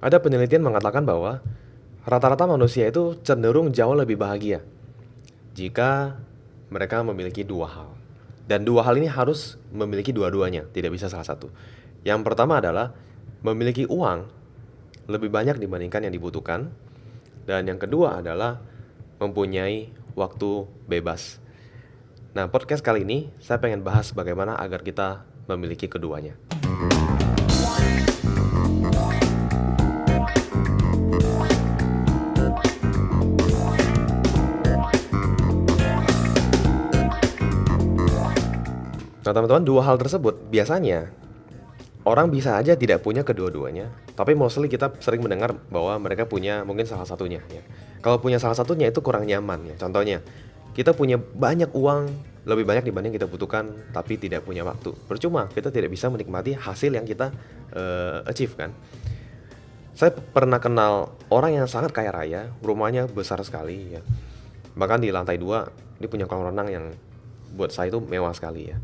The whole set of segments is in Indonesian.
Ada penelitian mengatakan bahwa rata-rata manusia itu cenderung jauh lebih bahagia jika mereka memiliki dua hal. Dan dua hal ini harus memiliki dua-duanya, tidak bisa salah satu. Yang pertama adalah memiliki uang lebih banyak dibandingkan yang dibutuhkan. Dan yang kedua adalah mempunyai waktu bebas. Nah, podcast kali ini saya pengen bahas bagaimana agar kita memiliki keduanya. Nah, teman-teman, dua hal tersebut biasanya orang bisa aja tidak punya kedua-duanya, tapi mostly kita sering mendengar bahwa mereka punya mungkin salah satunya ya. Kalau punya salah satunya itu kurang nyaman ya. Contohnya, kita punya banyak uang, lebih banyak dibanding kita butuhkan, tapi tidak punya waktu. Percuma, kita tidak bisa menikmati hasil yang kita achieve kan. Saya pernah kenal orang yang sangat kaya raya, rumahnya besar sekali ya. Bahkan di lantai 2 dia punya kolam renang yang buat saya itu mewah sekali ya.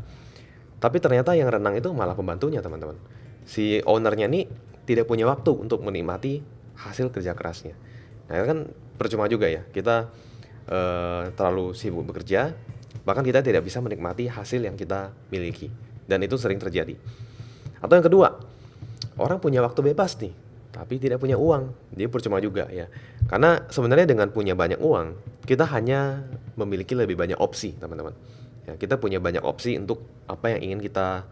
Tapi ternyata yang renang itu malah pembantunya, teman-teman. Si ownernya nih tidak punya waktu untuk menikmati hasil kerja kerasnya. Nah, itu kan percuma juga ya. Kita terlalu sibuk bekerja, bahkan kita tidak bisa menikmati hasil yang kita miliki. Dan itu sering terjadi. Atau yang kedua, orang punya waktu bebas nih, tapi tidak punya uang. Dia percuma juga ya. Karena sebenarnya dengan punya banyak uang, kita hanya memiliki lebih banyak opsi, teman-teman. Ya, kita punya banyak opsi untuk apa yang ingin kita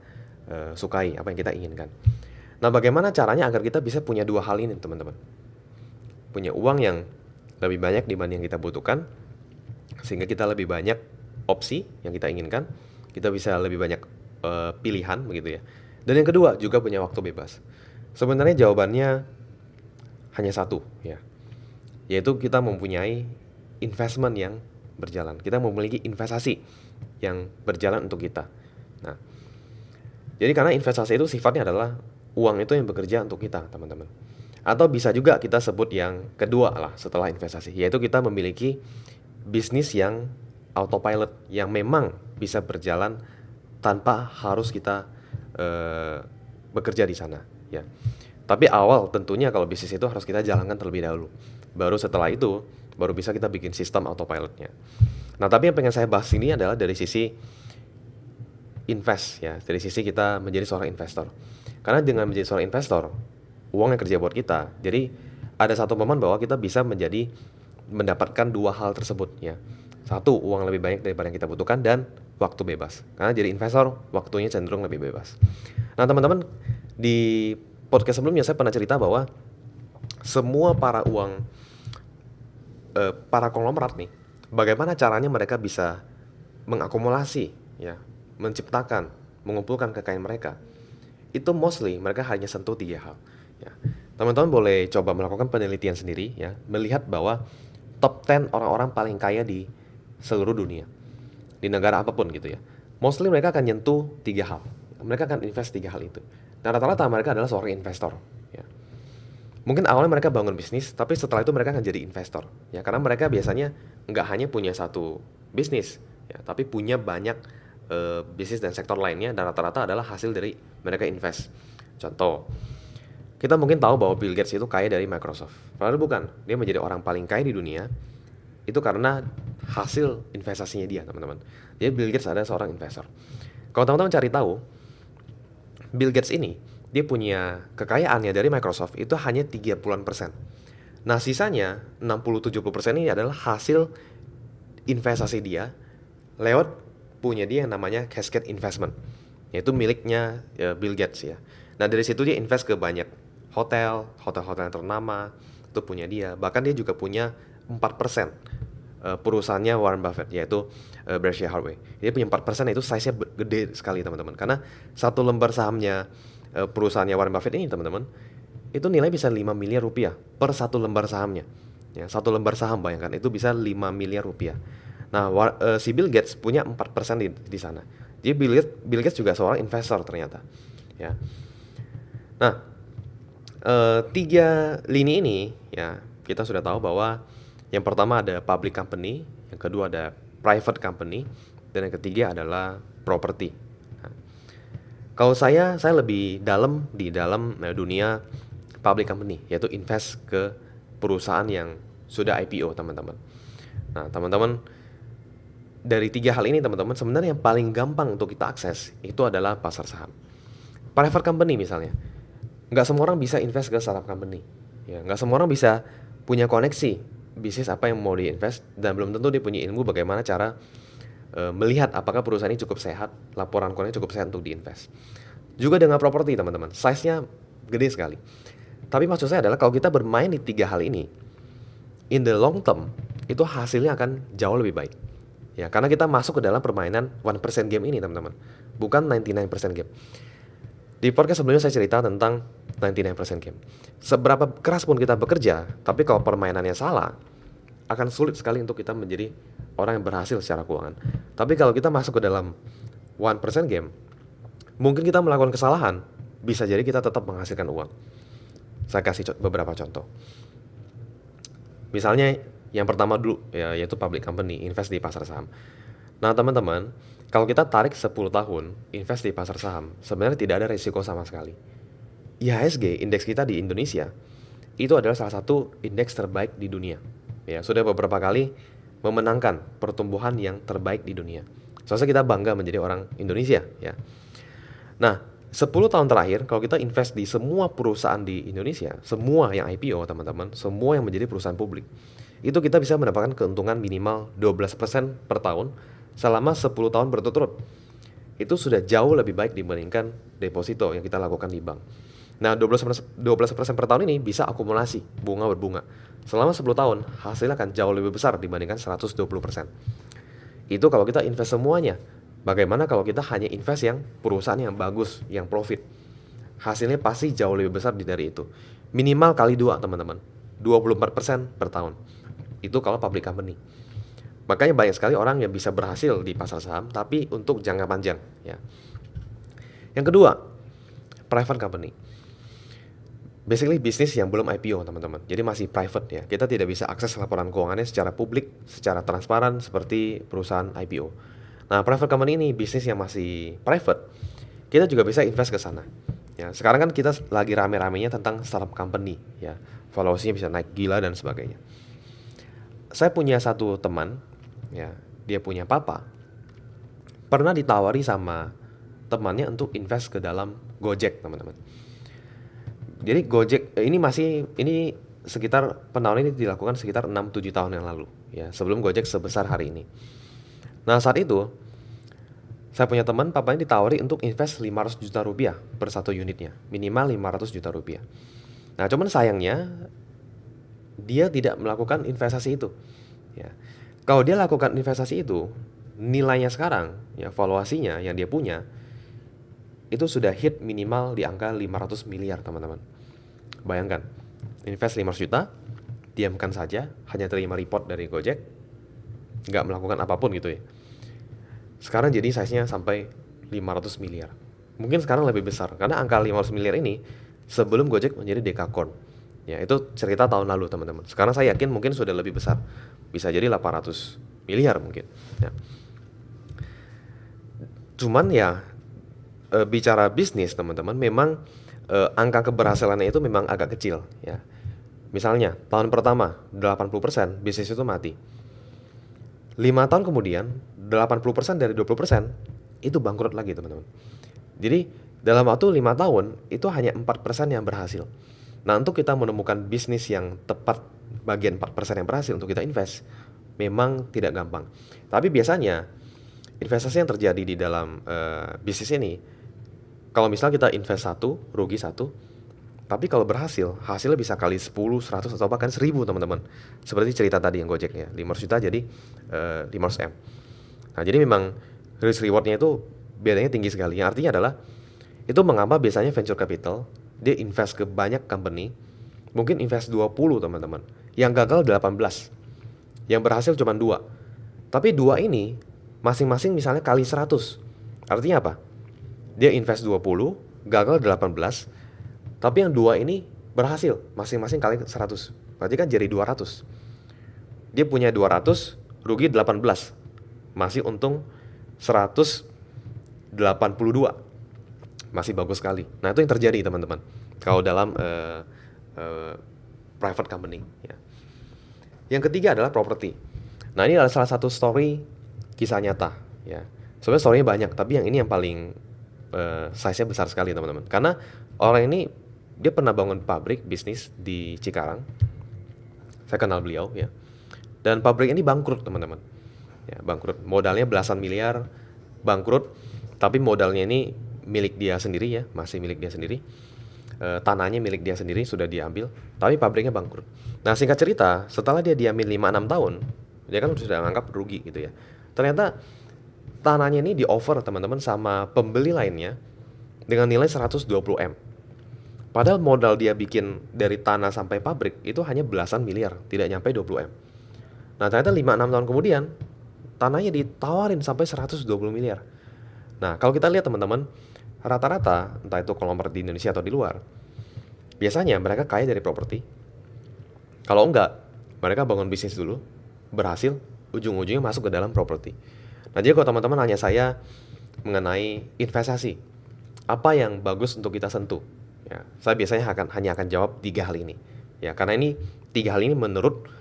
sukai, apa yang kita inginkan. Nah, bagaimana caranya agar kita bisa punya dua hal ini, teman-teman? Punya uang yang lebih banyak dibanding yang kita butuhkan, sehingga kita lebih banyak opsi yang kita inginkan, kita bisa lebih banyak pilihan begitu ya. Dan yang kedua juga punya waktu bebas. Sebenarnya jawabannya hanya satu ya, yaitu kita mempunyai investment yang berjalan. Kita memiliki investasi yang berjalan untuk kita. Nah, jadi karena investasi itu sifatnya adalah uang itu yang bekerja untuk kita, teman-teman. Atau bisa juga kita sebut yang kedua lah setelah investasi, yaitu kita memiliki bisnis yang autopilot, yang memang bisa berjalan tanpa harus kita bekerja di sana ya. Tapi awal tentunya kalau bisnis itu harus kita jalankan terlebih dahulu. Baru setelah itu baru bisa kita bikin sistem autopilotnya. Nah, tapi yang pengen saya bahas ini adalah dari sisi invest ya, dari sisi kita menjadi seorang investor. Karena dengan menjadi seorang investor, uang yang kerja buat kita. Jadi ada satu momen bahwa kita bisa mendapatkan dua hal tersebut ya. Satu, uang lebih banyak daripada yang kita butuhkan, dan waktu bebas. Karena jadi investor, waktunya cenderung lebih bebas. Nah, teman-teman, di podcast sebelumnya saya pernah cerita bahwa semua para konglomerat nih, bagaimana caranya mereka bisa mengakumulasi ya, menciptakan, mengumpulkan kekayaan mereka. Itu mostly mereka hanya sentuh 3 hal ya. Teman-teman boleh coba melakukan penelitian sendiri ya, melihat bahwa top 10 orang-orang paling kaya di seluruh dunia, di negara apapun gitu ya, mostly mereka akan nyentuh 3 hal. Mereka akan invest 3 hal itu. Nah, rata-rata mereka adalah seorang investor ya. Mungkin awalnya mereka bangun bisnis, tapi setelah itu mereka akan jadi investor ya, karena mereka biasanya nggak hanya punya satu bisnis ya, tapi punya banyak bisnis dan sektor lainnya, dan rata-rata adalah hasil dari mereka invest. Contoh, kita mungkin tahu bahwa Bill Gates itu kaya dari Microsoft. Padahal bukan, dia menjadi orang paling kaya di dunia itu karena hasil investasinya dia, teman-teman. Jadi Bill Gates adalah seorang investor. Kalau teman-teman cari tahu, Bill Gates ini dia punya kekayaannya dari Microsoft itu hanya 30%. Nah, sisanya 60-70% ini adalah hasil investasi dia lewat punya dia yang namanya Cascade Investment, yaitu miliknya Bill Gates ya. Nah, dari situ dia invest ke banyak hotel-hotel yang ternama, itu punya dia. Bahkan dia juga punya 4% perusahaannya Warren Buffett, yaitu Berkshire Hathaway. Dia punya 4%, itu size-nya gede sekali, teman-teman. Karena satu lembar sahamnya perusahaannya Warren Buffett ini, teman-teman, itu nilai bisa 5 miliar rupiah per satu lembar sahamnya. Ya, satu lembar saham, bayangkan, itu bisa 5 miliar rupiah. Nah, si Bill Gates punya 4% di sana. Jadi Bill Gates juga seorang investor ternyata. Ya. Nah, 3 lini ini ya, kita sudah tahu bahwa yang pertama ada public company, yang kedua ada private company, dan yang ketiga adalah property. Nah, kalau saya lebih dalam di dalam dunia public company, yaitu invest ke perusahaan yang sudah IPO, teman-teman. Nah, teman-teman, dari 3 hal ini, teman-teman, sebenarnya yang paling gampang untuk kita akses itu adalah pasar saham. Private company misalnya, nggak semua orang bisa invest ke startup company. Ya, nggak semua orang bisa punya koneksi bisnis apa yang mau diinvest, dan belum tentu dia punya ilmu bagaimana cara melihat apakah perusahaan ini cukup sehat, laporan keuangannya cukup sehat untuk diinvest. Juga dengan properti, teman-teman, size-nya gede sekali. Tapi maksud saya adalah kalau kita bermain di 3 hal ini, in the long term, itu hasilnya akan jauh lebih baik. Ya, karena kita masuk ke dalam permainan 1% game ini, teman-teman, bukan 99% game. Di podcast sebelumnya saya cerita tentang 99% game. Seberapa keras pun kita bekerja, tapi kalau permainannya salah, akan sulit sekali untuk kita menjadi orang yang berhasil secara keuangan. Tapi kalau kita masuk ke dalam 1% game, mungkin kita melakukan kesalahan, bisa jadi kita tetap menghasilkan uang. Saya kasih beberapa contoh. Misalnya yang pertama dulu, yaitu public company, invest di pasar saham. Nah, teman-teman, kalau kita tarik 10 tahun invest di pasar saham, sebenarnya tidak ada risiko sama sekali. IHSG, indeks kita di Indonesia, itu adalah salah satu indeks terbaik di dunia. Ya, sudah beberapa kali memenangkan pertumbuhan yang terbaik di dunia. Soalnya kita bangga menjadi orang Indonesia, ya. Nah, 10 tahun terakhir kalau kita invest di semua perusahaan di Indonesia, semua yang IPO, teman-teman, semua yang menjadi perusahaan publik, itu kita bisa mendapatkan keuntungan minimal 12% per tahun selama 10 tahun berturut-turut. Itu sudah jauh lebih baik dibandingkan deposito yang kita lakukan di bank. Nah, 12% per tahun ini bisa akumulasi bunga berbunga. Selama 10 tahun, hasilnya akan jauh lebih besar dibandingkan 120%. Itu kalau kita invest semuanya. Bagaimana kalau kita hanya invest yang perusahaan yang bagus, yang profit? Hasilnya pasti jauh lebih besar dari itu. Minimal kali 2, teman-teman. 24% per tahun. Itu kalau public company. Makanya banyak sekali orang yang bisa berhasil di pasar saham, tapi untuk jangka panjang, ya. Yang kedua, private company. Basically bisnis yang belum IPO, teman-teman. Jadi masih private, ya. Kita tidak bisa akses laporan keuangannya secara publik, secara transparan seperti perusahaan IPO. Nah, private company ini bisnis yang masih private. Kita juga bisa invest ke sana. Ya, sekarang kan kita lagi rame-ramenya tentang startup company, ya. Valuasinya bisa naik gila dan sebagainya. Saya punya satu teman, ya, dia punya papa. Pernah ditawari sama temannya untuk invest ke dalam Gojek, teman-teman. Jadi Gojek ini sekitar penawaran ini dilakukan sekitar 6-7 tahun yang lalu, ya, sebelum Gojek sebesar hari ini. Nah, saat itu saya punya teman, papanya ditawari untuk invest 500 juta rupiah per satu unitnya, minimal 500 juta rupiah. Nah, cuman sayangnya dia tidak melakukan investasi itu, ya. Kalau dia lakukan investasi itu, nilainya sekarang, ya, valuasinya yang dia punya itu sudah hit minimal di angka 500 miliar, teman-teman. Bayangkan, invest 500 juta, diamkan saja, hanya terima report dari Gojek, nggak melakukan apapun gitu, ya. Sekarang jadi size-nya sampai 500 miliar. Mungkin sekarang lebih besar, karena angka 500 miliar ini sebelum Gojek menjadi Dekakorn. Ya, itu cerita tahun lalu, teman-teman. Sekarang saya yakin mungkin sudah lebih besar. Bisa jadi 800 miliar mungkin, ya. Cuman ya, bicara bisnis, teman-teman, memang angka keberhasilannya itu memang agak kecil, ya. Misalnya tahun pertama 80% bisnis itu mati. 5 tahun kemudian 80% dari 20% itu bangkrut lagi, teman-teman. Jadi dalam waktu 5 tahun itu hanya 4% yang berhasil. Nah, untuk kita menemukan bisnis yang tepat bagian 4% yang berhasil untuk kita invest memang tidak gampang. Tapi biasanya investasi yang terjadi di dalam bisnis ini, kalau misalnya kita invest 1, rugi 1, tapi kalau berhasil, hasilnya bisa kali 10, 100, atau bahkan 1000, teman-teman. Seperti cerita tadi yang Gojek, ya, 500 juta jadi 500 M. Nah, jadi memang risk rewardnya itu bedanya tinggi sekali. Yang artinya adalah, itu mengapa biasanya venture capital, dia invest ke banyak company, mungkin invest 20, teman-teman. Yang gagal 18, yang berhasil cuma 2. Tapi 2 ini, masing-masing misalnya kali 100. Artinya apa? Dia invest 20, gagal 18, tapi yang 2 ini berhasil, masing-masing kali 100. Berarti kan jadi 200. Dia punya 200, rugi 18. Masih untung 182. Masih bagus sekali. Nah, itu yang terjadi, teman-teman, kalau dalam private company ya. Yang ketiga adalah property. Nah, ini adalah salah satu story kisah nyata ya. Sebenarnya story-nya banyak, tapi yang ini yang paling size-nya besar sekali teman-teman. Karena orang ini dia pernah bangun pabrik bisnis di Cikarang. Saya kenal beliau ya. Dan pabrik ini bangkrut teman-teman. Ya, bangkrut. Modalnya belasan miliar, bangkrut. Tapi modalnya ini milik dia sendiri ya, masih milik dia sendiri. Tanahnya milik dia sendiri, sudah diambil, tapi pabriknya bangkrut. Nah, singkat cerita, setelah dia diamin 5-6 tahun, dia kan sudah menganggap rugi gitu ya. Ternyata tanahnya ini di-offer teman-teman sama pembeli lainnya dengan nilai 120M. Padahal modal dia bikin dari tanah sampai pabrik itu hanya belasan miliar, tidak nyampe 20M. Nah, ternyata 5-6 tahun kemudian, tanahnya ditawarin sampai 120 miliar. Nah, kalau kita lihat teman-teman, rata-rata, entah itu konglomerat di Indonesia atau di luar, biasanya mereka kaya dari properti. Kalau enggak, mereka bangun bisnis dulu, berhasil, ujung-ujungnya masuk ke dalam properti. Nah, jadi kalau teman-teman nanya saya mengenai investasi, apa yang bagus untuk kita sentuh? Ya, saya biasanya hanya akan jawab 3 hal ini. Ya, karena ini 3 hal ini menurut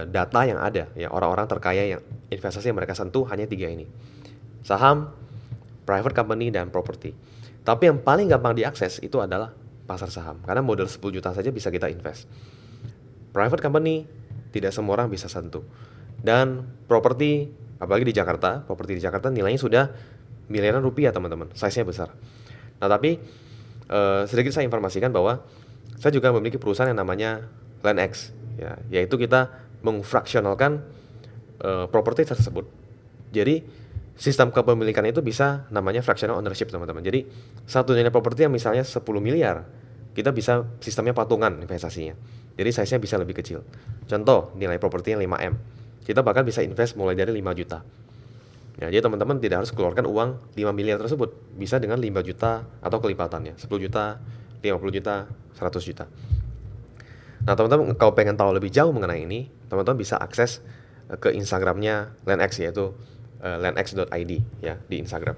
data yang ada, ya, orang-orang terkaya yang investasi yang mereka sentuh hanya 3 ini. Saham, private company, dan property. Tapi yang paling gampang diakses itu adalah pasar saham. Karena modal 10 juta saja bisa kita invest. Private company, tidak semua orang bisa sentuh. Dan property, apalagi di Jakarta, properti di Jakarta nilainya sudah miliaran rupiah teman-teman. Size-nya besar. Nah, tapi sedikit saya informasikan bahwa saya juga memiliki perusahaan yang namanya LandX. Ya, yaitu kita mengfraksionalkan properti tersebut. Jadi sistem kepemilikan itu bisa namanya fractional ownership teman-teman. Jadi satu nilai properti yang misalnya 10 miliar, kita bisa sistemnya patungan investasinya. Jadi size-nya bisa lebih kecil. Contoh, nilai propertinya 5M. Kita bahkan bisa invest mulai dari 5 juta. Ya, jadi teman-teman tidak harus keluarkan uang 5 miliar tersebut. Bisa dengan 5 juta atau kelipatannya. 10 juta, 50 juta, 100 juta. Nah, teman-teman kalau pengen tahu lebih jauh mengenai ini, teman-teman bisa akses ke Instagramnya LandX, yaitu landx.id ya di Instagram.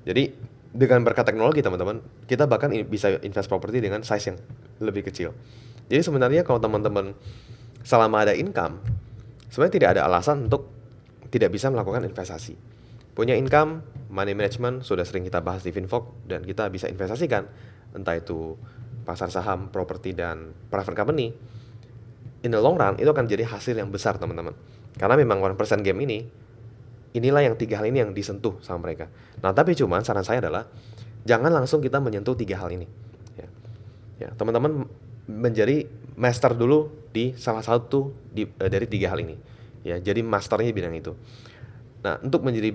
Jadi dengan berkat teknologi teman-teman, kita bahkan bisa invest properti dengan size yang lebih kecil. Jadi sebenarnya kalau teman-teman selama ada income, sebenarnya tidak ada alasan untuk tidak bisa melakukan investasi. Punya income, money management sudah sering kita bahas di Finvok, dan kita bisa investasikan entah itu pasar saham, properti, dan private company. In the long run itu akan jadi hasil yang besar teman-teman. Karena memang 1% game ini, inilah yang 3 hal ini yang disentuh sama mereka. Nah, tapi cuman saran saya adalah jangan langsung kita menyentuh 3 hal ini. Ya, teman-teman menjadi master dulu di salah satu dari 3 hal ini. Ya, jadi masternya di bidang itu. Nah, untuk menjadi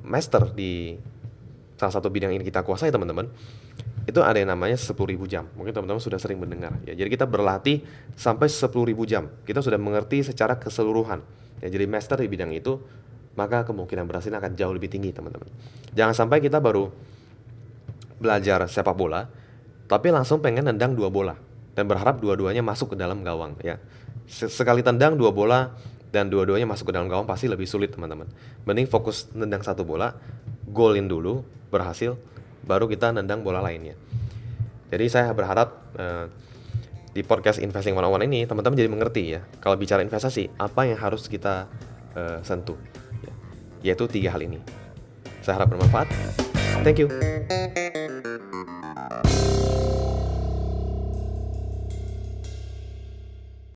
master di salah satu bidang ini kita kuasai teman-teman, itu ada yang namanya 10.000 jam. Mungkin teman-teman sudah sering mendengar. Ya, jadi kita berlatih sampai 10.000 jam. Kita sudah mengerti secara keseluruhan. Ya, jadi master di bidang itu, maka kemungkinan berhasilnya akan jauh lebih tinggi teman-teman. Jangan sampai kita baru belajar sepak bola, tapi langsung pengen nendang 2 bola dan berharap dua-duanya masuk ke dalam gawang ya. Sekali tendang 2 bola dan dua-duanya masuk ke dalam gawang pasti lebih sulit teman-teman. Mending fokus nendang 1 bola, golin dulu, berhasil, baru kita nendang bola lainnya. Jadi saya berharap di podcast Investing 101 ini teman-teman jadi mengerti ya, kalau bicara investasi apa yang harus kita sentuh, yaitu 3 hal ini. Saya harap bermanfaat. Thank you.